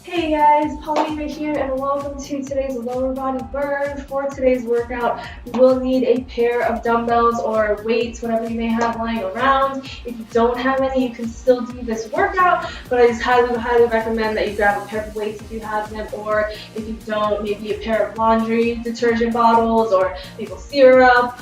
Hey guys, Paulina here and welcome to today's lower body burn. For today's workout, you will need a pair of dumbbells or weights, whatever you may have lying around. If you don't have any, you can still do this workout, but I just highly recommend that you grab a pair of weights if you have them, or if you don't, maybe a pair of laundry detergent bottles or maple syrup,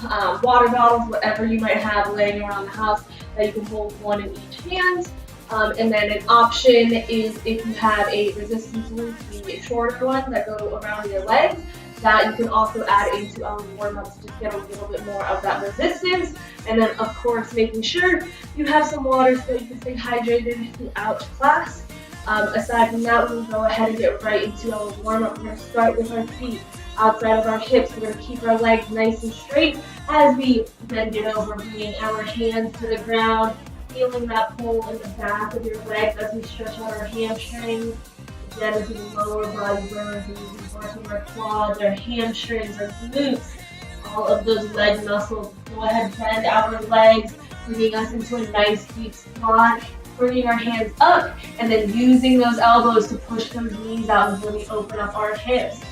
water bottles, whatever you might have laying around the house that you can hold one in each hand. And then an option is if you have a resistance loop, the shorter ones that go around your legs, that you can also add into our warm-ups to just get a little bit more of that resistance. And then of course making sure you have some water so you can stay hydrated throughout class. Aside from that, we'll go ahead and get right into our warm-up. We're going to start with our feet outside of our hips. We're going to keep our legs nice and straight as we bend it over, bringing our hands to the ground. Feeling that pull in the back of your legs as we stretch out our hamstrings. Again, into the lower body burns, and we'll be working our quads, our hamstrings, our glutes, all of those leg muscles. Go ahead, bend our legs, bringing us into a nice deep squat, bringing our hands up, and then using those elbows to push those knees out and really open up our hips.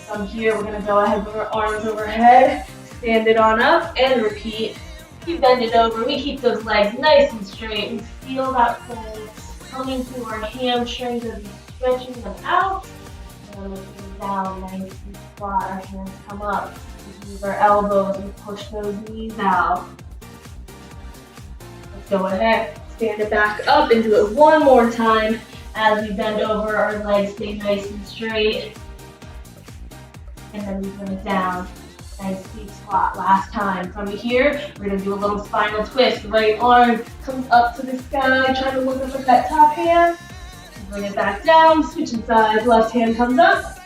From here, we're going to go ahead, bring our arms overhead, stand it on up, and repeat. We bend it over, we keep those legs nice and straight. We feel that pull coming through our hamstrings as we stretching them out. And then looking down, nice and squat, our hands come up. We use our elbows, we push those knees out. Let's go ahead, stand it back up and do it one more time as we bend over, our legs stay nice and straight. And then we bring it down. Nice deep squat. Last time. From here, we're going to do a little spinal twist. Right arm comes up to the sky, trying to look up at that top hand. Bring it back down, switching sides. Left hand comes up.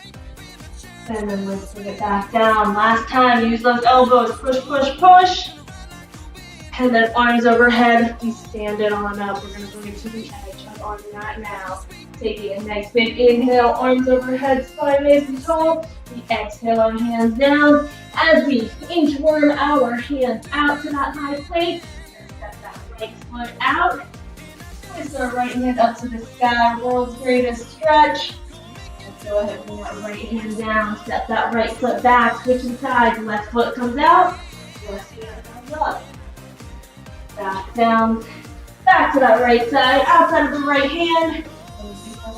And then let's bring it back down. Last time, use those elbows. Push, push, push. And then arms overhead. We stand it on up. We're going to bring it to the edge of our mat now. Taking a nice big inhale, arms overhead, spine nice and tall. We exhale our hands down as we inchworm our hands out to that high plank. Step that right foot out. Twist our right hand up to the sky, world's greatest stretch. Let's go ahead and bring that right hand down. Step that right foot back, switching sides. Left foot comes out, left hand comes up. Back down, back to that right side, outside of the right hand.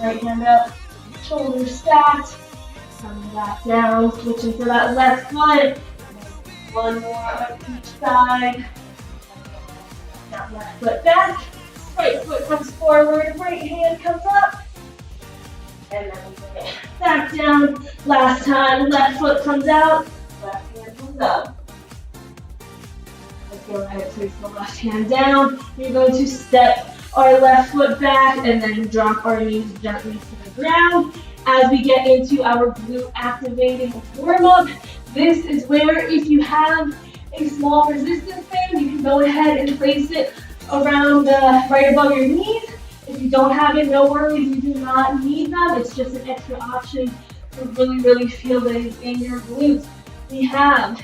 Right hand up, shoulders stacked, coming back down, switching to that left foot. One more on each side. That left foot back, right foot comes forward, right hand comes up. And then we bring it back down. Last time, left foot comes out, left hand comes up. Let's go ahead and place the left hand down. You're going to step our left foot back and then drop our knees gently to the ground as we get into our glute activating warm-up. This is where if you have a small resistance band, you can go ahead and place it around right above your knees. If you don't have it, no worries, you do not need them. It's just an extra option to really feel things in your glutes. We have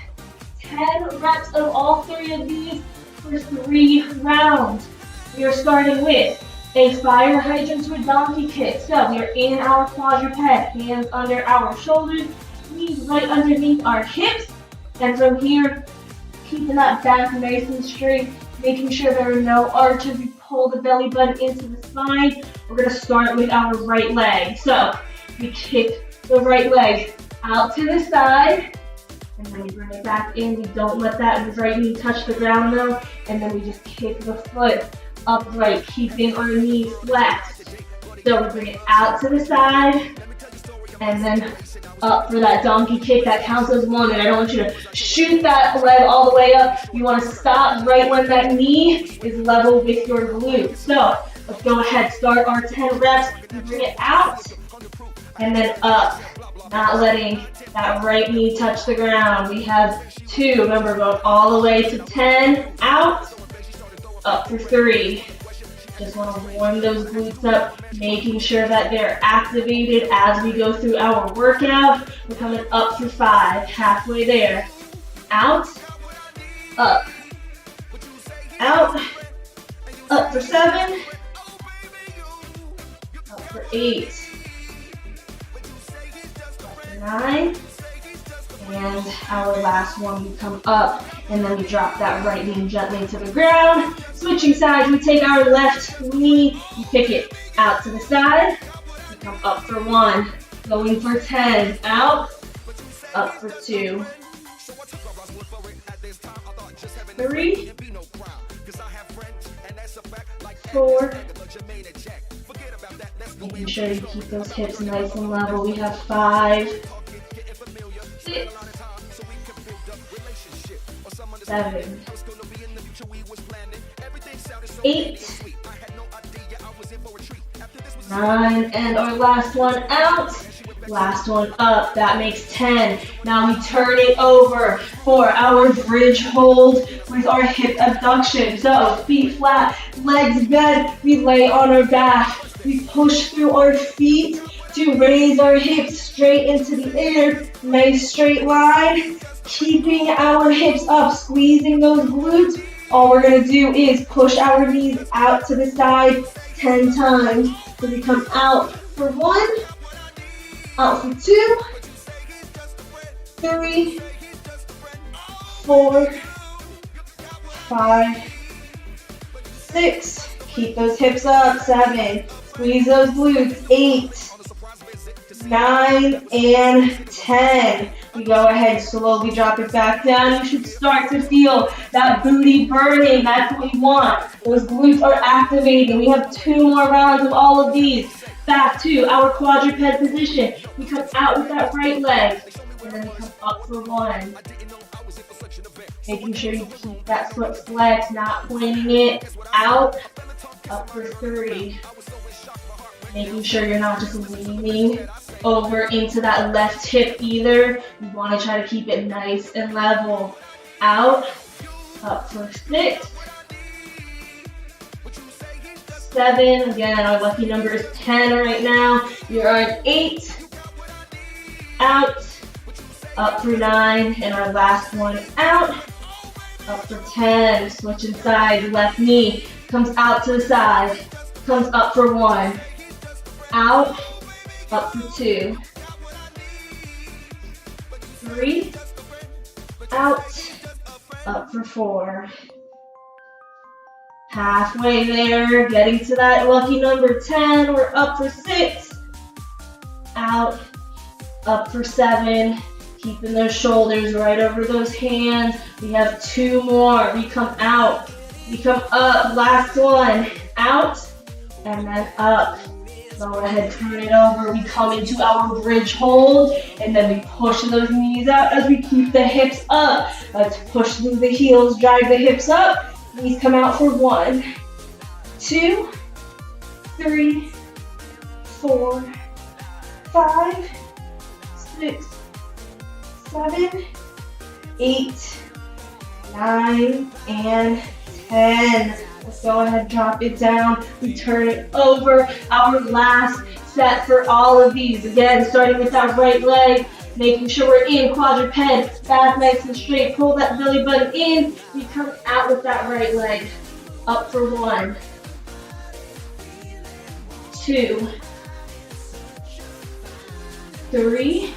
10 reps of all 3 of these for 3 rounds. We are starting with a fire hydrant to a donkey kick. So we are in our quadruped, hands under our shoulders, knees right underneath our hips. And from here, keeping that back nice and straight, making sure there are no arches. We pull the belly button into the spine. We're going to start with our right leg. So we kick the right leg out to the side. And then we bring it back in. We don't let that right knee touch the ground though. And then we just kick the foot upright, keeping our knees flexed. So we bring it out to the side, and then up for that donkey kick. That counts as 1, and I don't want you to shoot that leg all the way up. You want to stop right when that knee is level with your glute. So let's go ahead, start our 10 reps. We bring it out, and then up, not letting that right knee touch the ground. We have 2, remember, going all the way to 10, out, up for 3. Just want to warm those glutes up, making sure that they're activated as we go through our workout. We're coming up for 5, halfway there. Out, up for 7, up for 8, for 9, and our last one, we come up, and then we drop that right knee gently to the ground. Switching sides, we take our left knee, we pick it out to the side, we come up for 1, going for 10, out, up for 2, 3, 4, making sure you keep those hips nice and level. We have 5, 6, 7, 8, 9, and our last one out, last one up. That makes 10. Now we turn it over for our bridge hold with our hip abduction. So feet flat, legs bent, we lay on our back. We push through our feet to raise our hips straight into the air. Nice straight line. Keeping our hips up, squeezing those glutes. All we're going to do is push our knees out to the side 10 times. So we come out for 1, out for 2, 3, 4, 5, 6. Keep those hips up. 7. Squeeze those glutes. 8, 9, and 10. We go ahead, slowly drop it back down. You should start to feel that booty burning. That's what we want. Those glutes are activating. We have 2 more rounds of all of these. Back to our quadruped position. We come out with that right leg, and then we come up for 1. Making sure you keep that foot flexed, not pointing it out. Up for 3. Making sure you're not just leaning over into that left hip either. You want to try to keep it nice and level. Out, up for 6, 7. Again, our lucky number is 10 right now. You're on 8, out, up for 9, and our last one is out, up for 10. Switching sides, left knee comes out to the side, comes up for 1, out, up for 2, 3, out, up for 4. Halfway there, getting to that lucky number 10. We're up for 6, out, up for 7. Keeping those shoulders right over those hands. We have 2 more. We come out, we come up. Last one, out, and then up. Go ahead, turn it over. We come into our bridge hold, and then we push those knees out as we keep the hips up. Let's push through the heels, drive the hips up. Knees come out for 1, 2, 3, 4, 5, 6, 7, 8, 9, and 10. Let's go ahead, drop it down. We turn it over. Our last set for all of these. Again, starting with that right leg, making sure we're in quadruped, back nice and straight. Pull that belly button in. We come out with that right leg. Up for 1, 2, 3,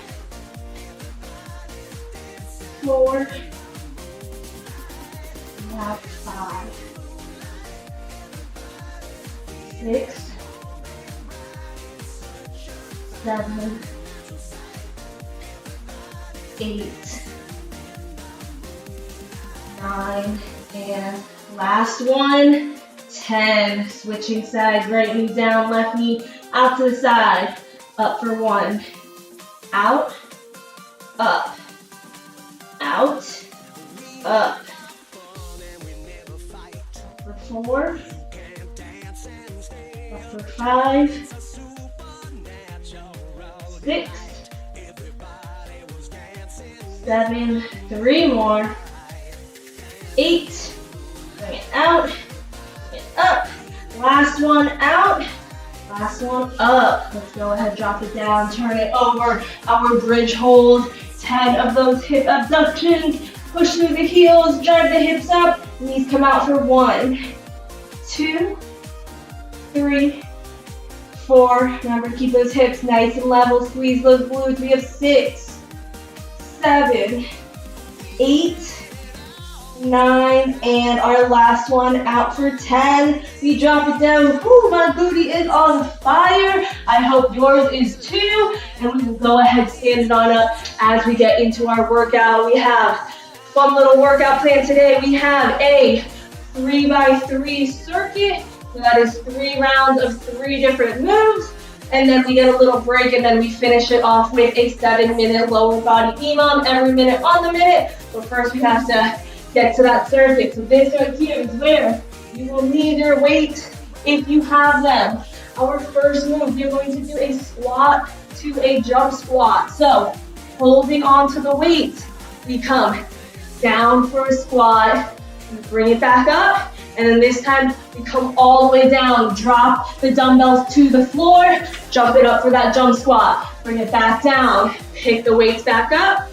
4, 5, 6, 7, 8, 9, and last one, 10. Switching sides, right knee down, left knee out to the side. Up for 1, out, up, out, up. For 4, up for 5, 6, 7, 3 more, 8, bring it out, bring it up, last one out, last one up. Let's go ahead, drop it down, turn it over, our bridge hold, 10 of those hip abductions, push through the heels, drive the hips up, knees come out for 1, 2, 3, 4. Remember, keep those hips nice and level. Squeeze those glutes. We have 6, 7, 8, 9, and our last one out for 10. We drop it down. Ooh, my booty is on fire. I hope yours is too. And we will go ahead, stand it on up as we get into our workout. We have a fun little workout plan today. We have a 3x3 circuit. So that is 3 rounds of 3 different moves. And then we get a little break, and then we finish it off with a 7-minute lower body EMOM, every minute on the minute. But first we have to get to that circuit. So this right here is where you will need your weight if you have them. Our first move, you're going to do a squat to a jump squat. So holding on to the weight, we come down for a squat, we bring it back up, and then this time we come all the way down, drop the dumbbells to the floor, jump it up for that jump squat, bring it back down, pick the weights back up,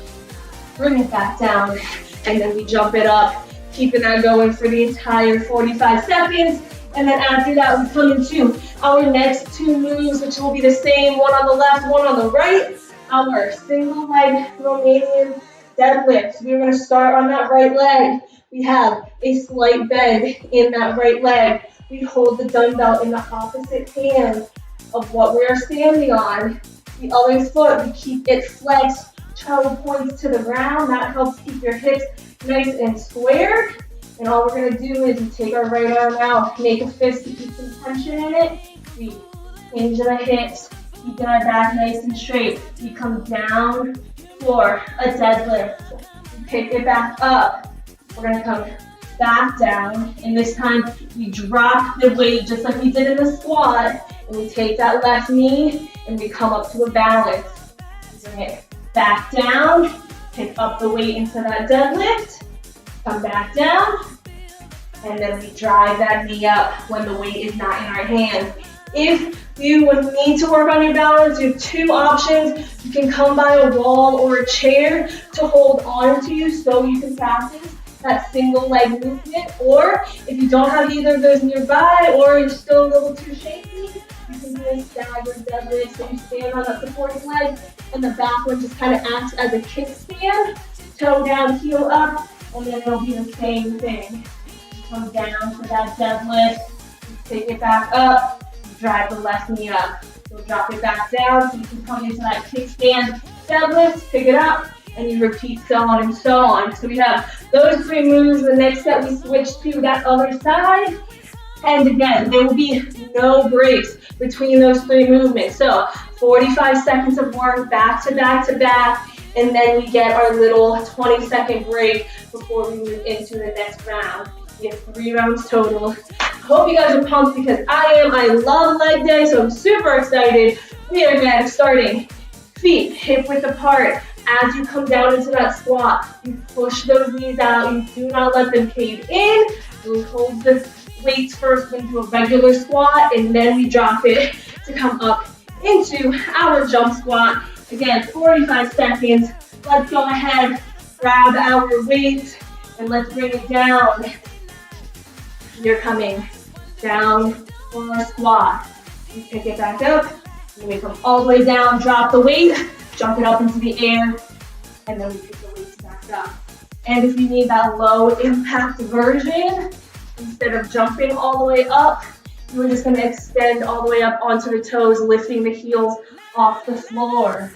bring it back down, and then we jump it up, keeping that going for the entire 45 seconds. And then after that, we come into our next 2 moves, which will be the same, one on the left, one on the right. Our single leg Romanian deadlifts. We're gonna start on that right leg. We have a slight bend in that right leg. We hold the dumbbell in the opposite hand of what we're standing on. The other foot, we keep it flexed, toe points to the ground. That helps keep your hips nice and square. And all we're gonna do is we take our right arm out, make a fist to keep some tension in it. We hinge the hips, keeping our back nice and straight. We come down for a deadlift. We pick it back up. We're gonna come back down, and this time we drop the weight just like we did in the squat, and we take that left knee and we come up to a balance. Bring it back down, pick up the weight into that deadlift, come back down, and then we drive that knee up when the weight is not in our hand. If you would need to work on your balance, you have 2 options. You can come by a wall or a chair to hold on to you so you can practice that single leg movement, or if you don't have either of those nearby or you're still a little too shaky, you can do a staggered deadlift. So you stand on that supporting leg and the back one just kind of acts as a kickstand, toe down, heel up, and then it'll be the same thing. You come down for that deadlift, you take it back up, you drive the left knee up. You'll drop it back down so you can come into that kickstand deadlift, pick it up, and you repeat so on and so on. So we have those 3 moves. The next set we switch to that other side. And again, there will be no breaks between those 3 movements. So 45 seconds of work back to back to back. And then we get our little 20-second break before we move into the next round. We have 3 rounds total. I hope you guys are pumped because I am. I love leg day, so I'm super excited. We are again starting feet hip width apart. As you come down into that squat, you push those knees out. You do not let them cave in. We hold the weights first into a regular squat, and then we drop it to come up into our jump squat. Again, 45 seconds. Let's go ahead, grab our weight, and let's bring it down. You're coming down for a squat. You pick it back up, and we come all the way down, drop the weight, jump it up into the air, and then we pick the weights back up. And if you need that low impact version, instead of jumping all the way up, you're just gonna extend all the way up onto the toes, lifting the heels off the floor.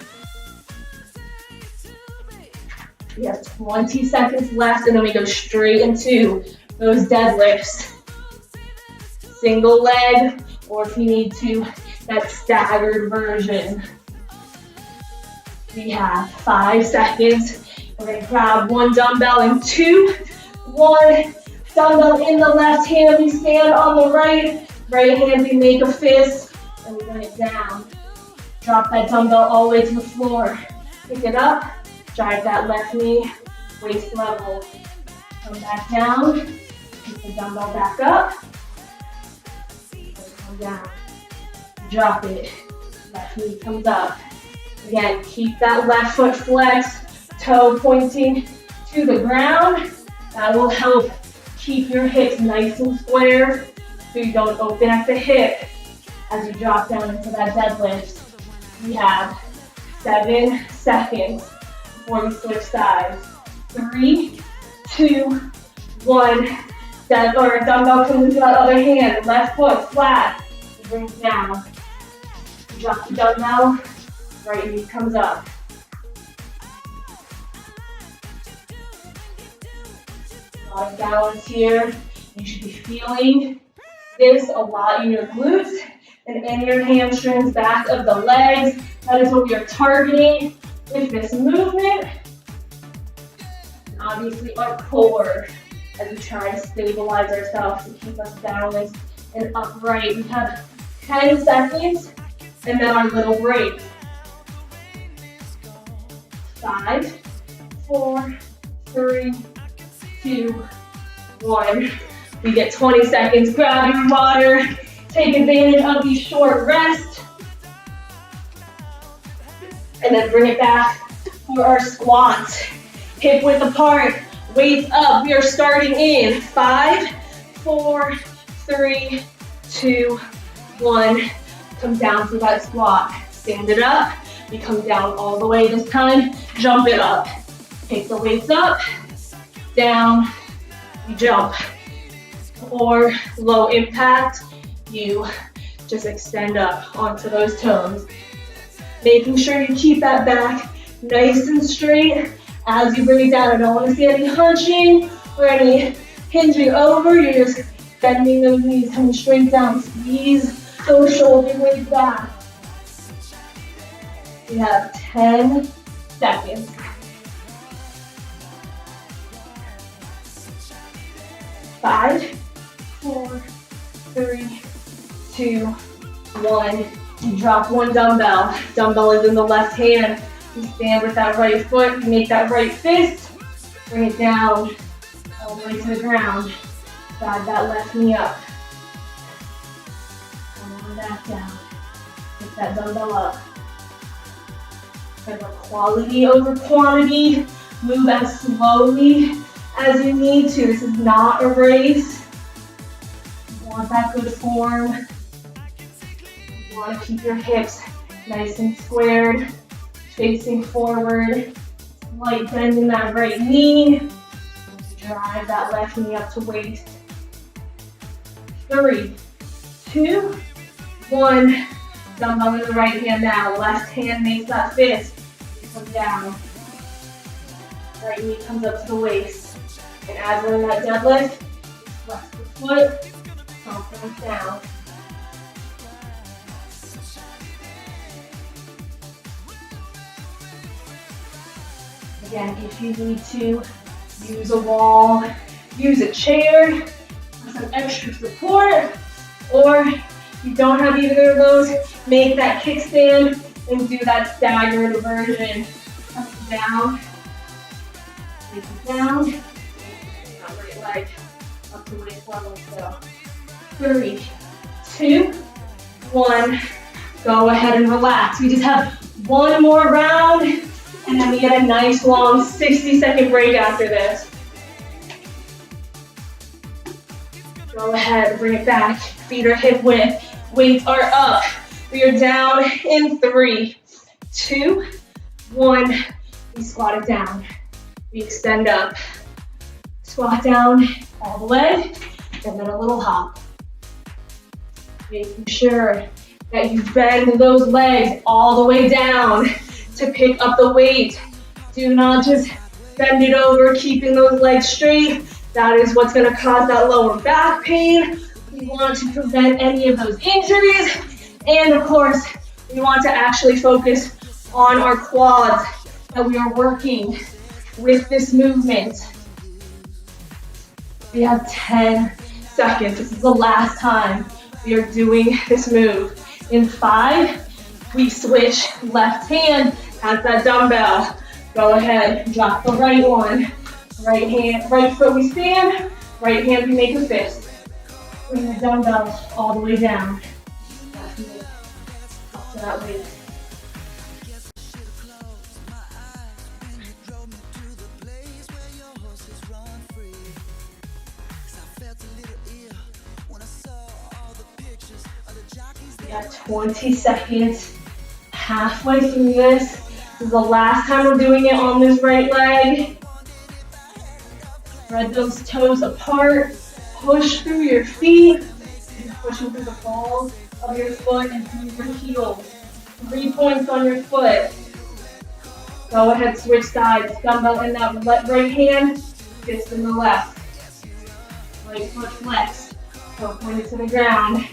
We have 20 seconds left, and then we go straight into those deadlifts. Single leg, or if you need to, that staggered version. We have 5 seconds. We're gonna grab 1 dumbbell and 2. 1 dumbbell in the left hand, we stand on the right. Right hand, we make a fist, and we bring it down. Drop that dumbbell all the way to the floor. Pick it up, drive that left knee, waist level. Come back down, pick the dumbbell back up, come down. Drop it, left knee comes up. Again, keep that left foot flexed, toe pointing to the ground. That will help keep your hips nice and square so you don't open at the hip As you drop down into that deadlift, we have 7 seconds before we switch sides. 3, 2, 1. Dumbbell comes into that other hand. Left foot flat. You bring it down. You drop the dumbbell. Right knee comes up. A lot of balance here. You should be feeling this a lot in your glutes and in your hamstrings, back of the legs. That is what we are targeting with this movement. And obviously our core, as we try to stabilize ourselves to keep us balanced and upright. We have 10 seconds and then our little break. 5, 4, 3, 2, 1. We get 20 seconds. Grab your water. Take advantage of the short rest. And then bring it back for our squats. Hip width apart. Weights up. We are starting in 5, 4, 3, 2, 1. Come down for that squat. Stand it up. We come down all the way this time. Jump it up. Take the weights up. Down. You jump. Or low impact, you just extend up onto those toes. Making sure you keep that back nice and straight as you bring it down. I don't want to see any hunching or any hinging over. You're just bending those knees, coming straight down. Squeeze those shoulder blades back. We have 10 seconds. 5, 4, 3, 2, 1. You drop one dumbbell. Dumbbell is in the left hand. You stand with that right foot. You make that right fist. Bring it down all the way to the ground. Guide that left knee up. Come on back down. Take that dumbbell up. Remember, quality over quantity. Move as slowly as you need to. This is not a race. You want that good form. You want to keep your hips nice and squared, facing forward. Slight bend in that right knee. Drive that left knee up to waist. 3, 2, 1. Dumbbell in the right hand now. Left hand makes that fist. Come down. Right knee comes up to the waist. And as we're in that deadlift, flex the foot, confidence down. Again, if you need to use a wall, use a chair for some extra support, or if you don't have either of those, make that kickstand and do that staggered version. Up and down, take it down. Leg up to waist level still. 3, 2, 1. Go ahead and relax. We just have one more round, and then we get a nice long 60-second break after this. Go ahead, bring it back. Feet are hip width. Weights are up. We are down in 3, 2, 1. We squat it down. We extend up. Squat down all the way, and then a little hop. Making sure that you bend those legs all the way down to pick up the weight. Do not just bend it over, keeping those legs straight. That is what's going to cause that lower back pain. We want to prevent any of those injuries. And of course, we want to actually focus on our quads that we are working with this movement. We have 10 seconds. This is the last time we are doing this move. In 5, we switch left hand as that dumbbell. Go ahead, drop the right one. Right hand, right foot we stand, right hand we make a fist. Bring the dumbbell all the way down. Up to that weight. We got 20 seconds. Halfway through this. This is the last time we're doing it on this right leg. Spread those toes apart. Push through your feet. Pushing through the balls of your foot and through your heels. 3 points on your foot. Go ahead, switch sides. Dumbbell in that right hand, fist in the left. Right foot flexed. Toe pointed to the ground.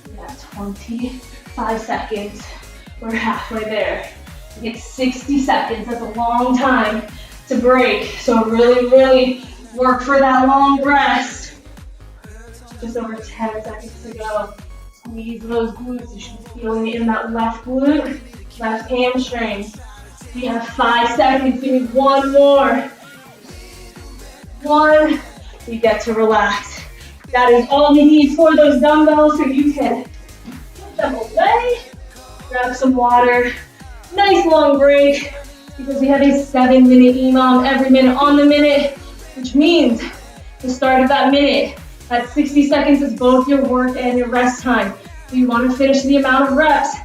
We got 25 seconds. We're halfway there. We get 60 seconds. That's a long time to break. So really work for that long rest. Just over 10 seconds to go. Squeeze those glutes. You should be feeling it in that left glute, left hamstring. We have 5 seconds. We need one more. 1. We get to relax. That is all we need for those dumbbells, so you can put them away. Grab some water. Nice long break, because we have a 7-minute EMOM every minute on the minute, which means the start of that minute, that 60 seconds is both your work and your rest time. So you want to finish the amount of reps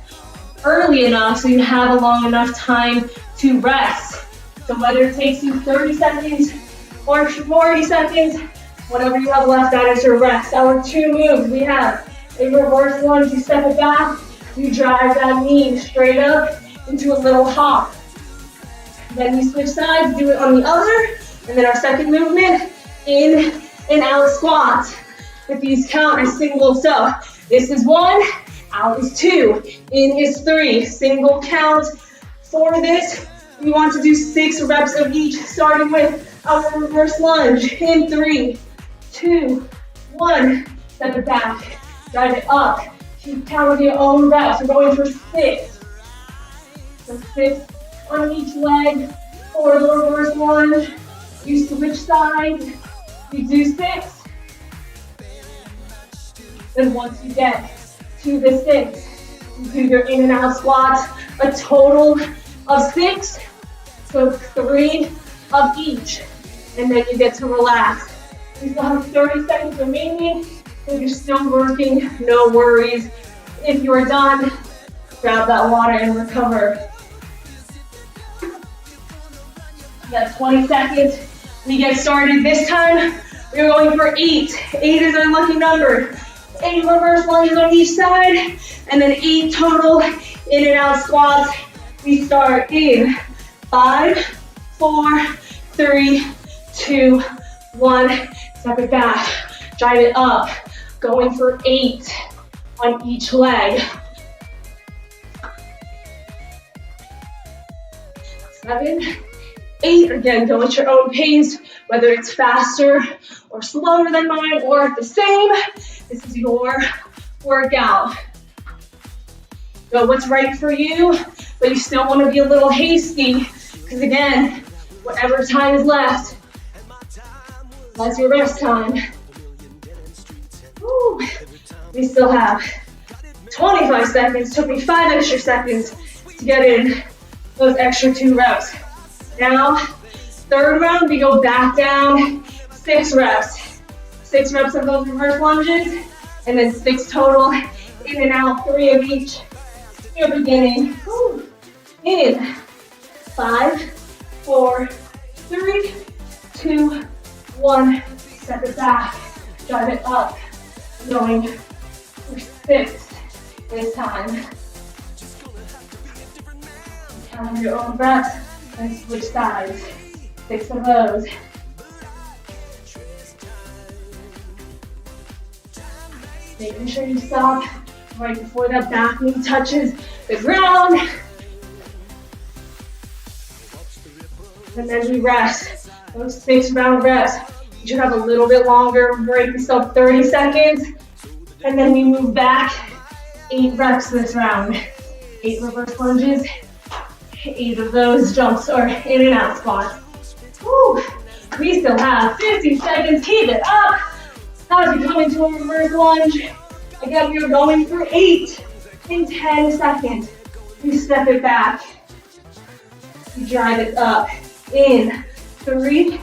early enough so you have a long enough time to rest. So whether it takes you 30 seconds or 40 seconds, whatever you have left, that is your rest. Our 2 moves, we have a reverse lunge. You step it back, you drive that knee straight up into a little hop. Then we switch sides, do it on the other, and then our second movement, in and out squats. If these count as singles, so this is 1, out is 2, in is 3, single count. For this, we want to do 6 reps of each, starting with our reverse lunge, in 3, 2, 1, step it back, drive it up, keep count with your own reps. We're going for 6. So 6 on each leg for the reverse lunge. You switch sides, you do 6. Then once you get to the 6, you do your in and out squats, a total of 6. So 3 of each, and then you get to relax. We still have 30 seconds remaining. If you're still working, no worries. If you're done, grab that water and recover. We got 20 seconds. We get started. This time, we're going for 8. 8 is our lucky number. 8 reverse lunges on each side, and then 8 total in and out squats. We start in 5, 4, 3, 2, 1. Step it back, drive it up. Going for 8 on each leg. 7, 8, again, go at your own pace, whether it's faster or slower than mine or the same. This is your workout. Go what's right for you, but you still want to be a little hasty, because again, whatever time is left, that's your rest time. Woo. We still have 25 seconds. Took me 5 extra seconds to get in those extra 2 reps. Now, third round, we go back down, 6 reps. 6 reps of those reverse lunges, and then 6 total, in and out, 3 of each. You're beginning. Woo. In 5, 4, 3, 2, 1. Step it back, drive it up. Going for 6 this time. Count your own breaths and switch sides. 6 of those. Making sure you stop right before that back knee touches the ground. And then we rest. Those 6 round reps. You should have a little bit longer break, so 30 seconds. And then we move back, 8 reps this round. 8 reverse lunges, 8 of those jumps or in and out squats. Woo. We still have 50 seconds, keep it up. As we come into a reverse lunge, again, we're going for 8 in 10 seconds. We step it back. You drive it up. In 3,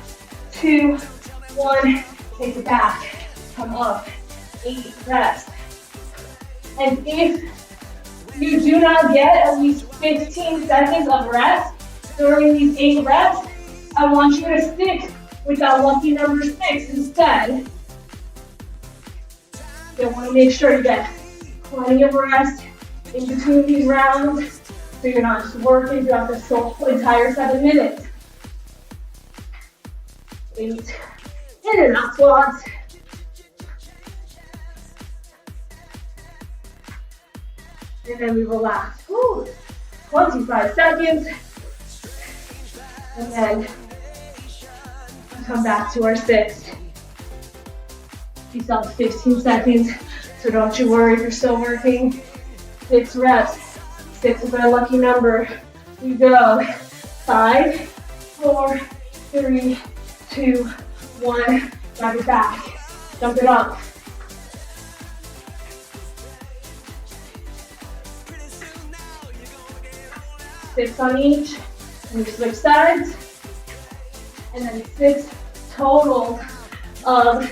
2, 1. Take it back. Come up. 8 reps. And if you do not get at least 15 seconds of rest during these 8 reps, I want you to stick with that lucky number 6 instead. You want to make sure you get plenty of rest in between these rounds, so you're not just working throughout the whole entire 7 minutes. 8 in and out squats. And then we relax. Woo. 25 seconds. And then we come back to our 6. You still have 15 seconds, so don't you worry if you're still working. 6 reps. 6 is our lucky number. We go. 5, 4, 3, 2, 1. Drive it back. Jump it up. 6 on each, and we switch sides, and then 6 total of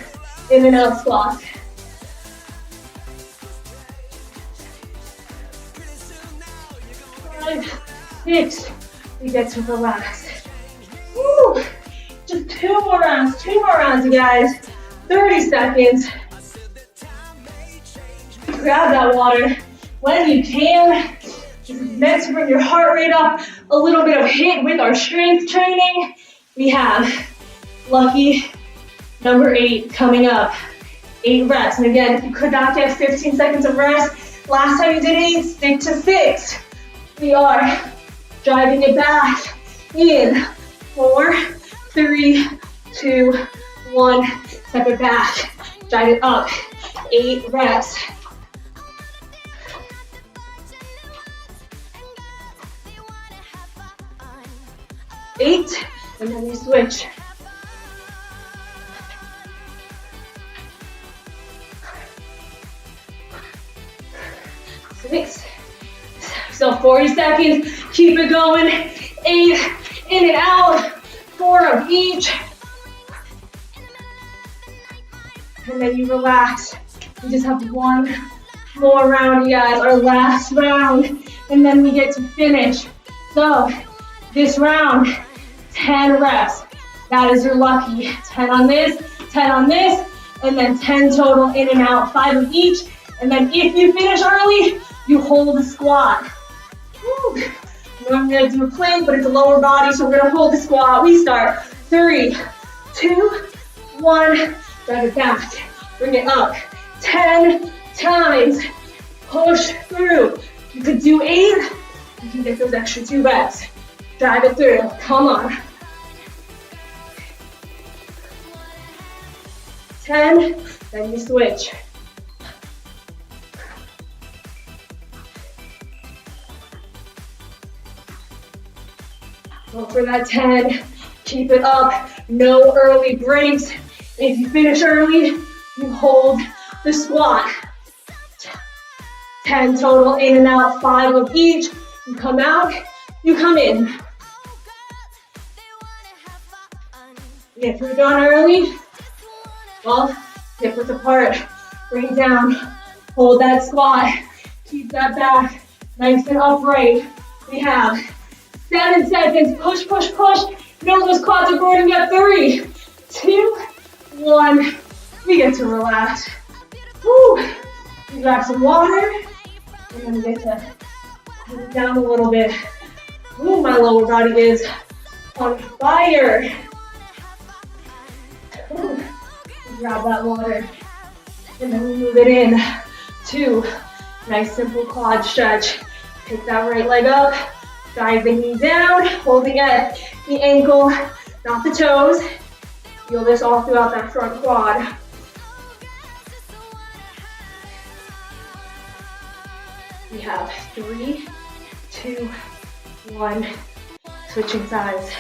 in and out squats. 5, 6, we get to relax. Woo. Just 2 more rounds, you guys. 30 seconds. Grab that water when you can. This is meant to bring your heart rate up, a little bit of hit with our strength training. We have lucky number 8 coming up. 8 reps. And again, if you could not get 15 seconds of rest, last time you did 8, stick to 6. We are driving it back in 4, 3, 2, 1. Step it back. Drive it up. 8 reps. 8, and then we switch. 6. So 40 seconds. Keep it going. 8 in and out. 4 of each. And then you relax. We just have 1 more round, you guys. Our last round, and then we get to finish. So this round, 10 reps. That is your lucky. 10 on this, 10 on this, and then 10 total in and out, 5 of each. And then if you finish early, you hold the squat. Woo. I'm gonna do a plank, but it's a lower body, so we're gonna hold the squat. We start. 3, 2, 1. Drive it back. Bring it up. 10 times. Push through. You could do 8. You can get those extra 2 reps. Drive it through. Come on. 10, then you switch. Go for that 10. Keep it up. No early breaks. If you finish early, you hold the squat. 10 total in and out, 5 of each. You come out, you come in. If you're done early, well, hip width apart, bring it down, hold that squat, keep that back nice and upright. We have 7 seconds, push, push, push. Know those quads are burning. We got 3, 2, 1. We get to relax. Woo. We grab some water, and then we get to put it down a little bit. Ooh, my lower body is on fire. Ooh. Grab that water, and then we move it in to nice simple quad stretch. Pick that right leg up, drive the knee down, holding at the ankle, not the toes. Feel this all throughout that front quad. We have 3, 2, 1. Switching sides.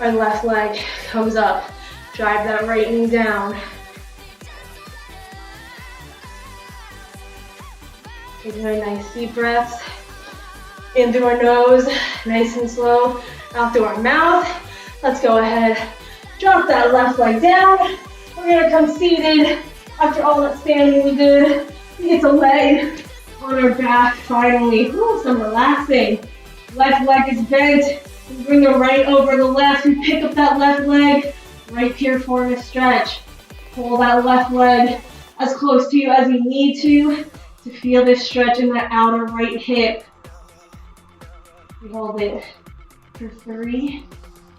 Our left leg comes up. Drive that right knee down. Taking a nice deep breath in through our nose, nice and slow. out through our mouth. Let's go ahead, drop that left leg down. We're gonna come seated. After all that standing we did, we get the leg on our back finally. Ooh, some relaxing. Left leg is bent. We bring the right over the left. We pick up that left leg. Right here for a stretch. Pull that left leg as close to you as you need to feel this stretch in that outer right hip. We hold it for 3,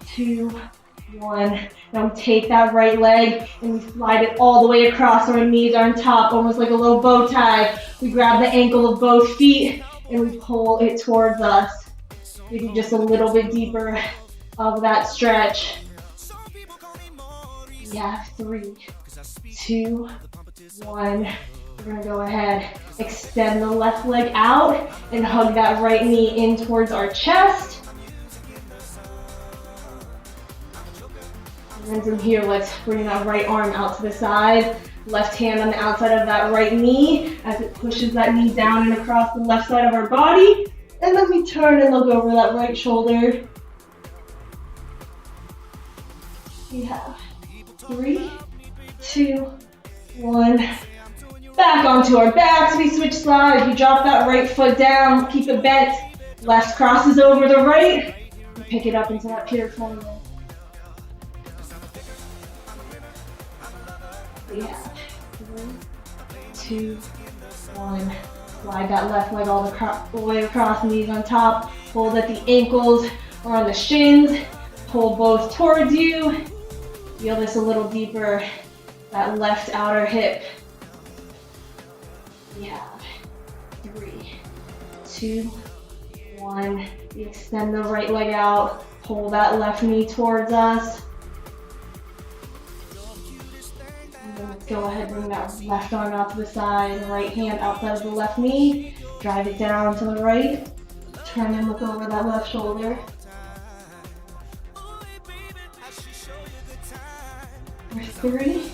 2, 1. Now we take that right leg and we slide it all the way across. Our knees are on top, almost like a little bow tie. We grab the ankle of both feet and we pull it towards us. Maybe just a little bit deeper of that stretch. We have 3, 2, 1. We're gonna go ahead, extend the left leg out and hug that right knee in towards our chest. And then from here, let's bring that right arm out to the side. Left hand on the outside of that right knee as it pushes that knee down and across the left side of our body. And then we turn and look over that right shoulder. We have 3, 2, 1. Back onto our backs, we switch sides. We drop that right foot down, keep it bent. Left crosses over the right. We pick it up into that pure forward. We have 3, 2, 1. Slide that left leg all the way across, knees on top. Hold at the ankles or on the shins. Pull both towards you. Feel this a little deeper, that left outer hip. We have 3, 2, 1. We extend the right leg out. Pull that left knee towards us. And then let's go ahead and bring that left arm out to the side. Right hand outside of the left knee. Drive it down to the right. Turn and look over that left shoulder. For 3,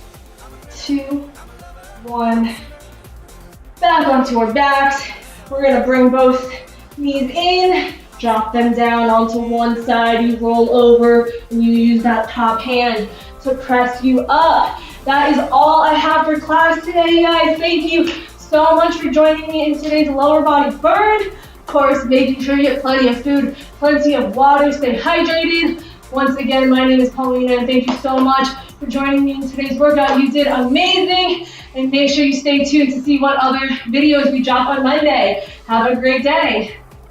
2, 1. Back onto our backs. We're gonna bring both knees in, drop them down onto one side. You roll over and you use that top hand to press you up. That is all I have for class today, guys. Thank you so much for joining me in today's lower body burn. Of course, making sure you get plenty of food, plenty of water, stay hydrated. Once again, my name is Paulina and thank you so much for joining me in today's workout. You did amazing. And make sure you stay tuned to see what other videos we drop on Monday. Have a great day.